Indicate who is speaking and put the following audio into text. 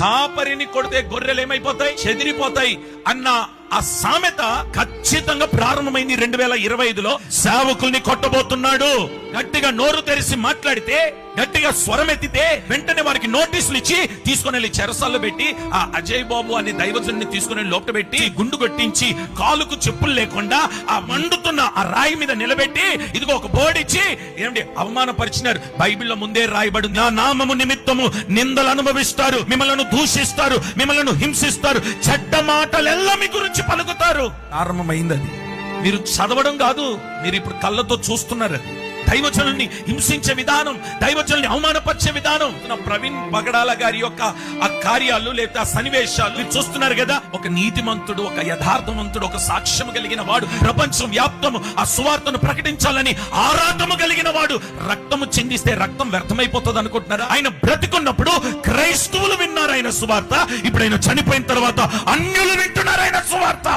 Speaker 1: కాపరిని కొడితే గొర్రెలు ఏమైపోతాయి? చెదిరిపోతాయి అన్న ఆ సామెత ఖచ్చితంగా ప్రారంభమైంది 2025లో. సేవకుల్ని కొట్టబోతున్నాడు. గట్టిగా నోరు తెరిచి మాట్లాడితే, గట్టిగా స్వరం ఎత్తితే వెంటనే వారికి నోటీసులు ఇచ్చి తీసుకుని వెళ్ళి చెరసాల్లో పెట్టి, ఆ అజయ్ బాబు అనే దైవజనుని తీసుకుని లోపల పెట్టి గుండు కొట్టించి కాలుకు చెప్పులు లేకుండా ఆ మండుతున్న ఆ రాయి మీద నిలబెట్టి ఇదిగో ఒక బోర్డిచ్చి ఏమండి అవమానపరిచినారు. బైబిల్లో ముందే రాయబడి, నా నామము నిమిత్తము నిందలు అనుభవిస్తారు, మిమ్మల్ని దూషిస్తారు, మిమ్మల్ని హింసిస్తారు, చెడ్డ మాటలెల్లా మీ గురించి పలుకుతారు. ప్రారంభమైంది అది. మీరు చదవడం కాదు, మీరు ఇప్పుడు కళ్ళతో చూస్తున్నారు. దైవజనుల్ని హింసించే విధానం, దైవజనుల్ని అవమానపరిచే విధానం. ప్రవీణ్ పగడాల గారి యొక్క ఆ కార్యాలు లేదా సన్నివేశాలు మీరు చూస్తున్నారు కదా. ఒక నీతిమంతుడు, ఒక యథార్థవంతుడు, ఒక సాక్ష్యం కలిగిన వాడు, ప్రపంచం వ్యాప్తము ఆ సువార్తను ప్రకటించాలని ఆరాటము కలిగిన వాడు రక్తము చిందిస్తే రక్తం వ్యర్థమైపోతుంది అనుకుంటున్నారా? ఆయన బ్రతికున్నప్పుడు క్రైస్తవులు విన్నారు ఆయన సువార్త. ఇప్పుడు ఆయన చనిపోయిన తర్వాత అన్యులు వింటున్నారు ఆయన సువార్త.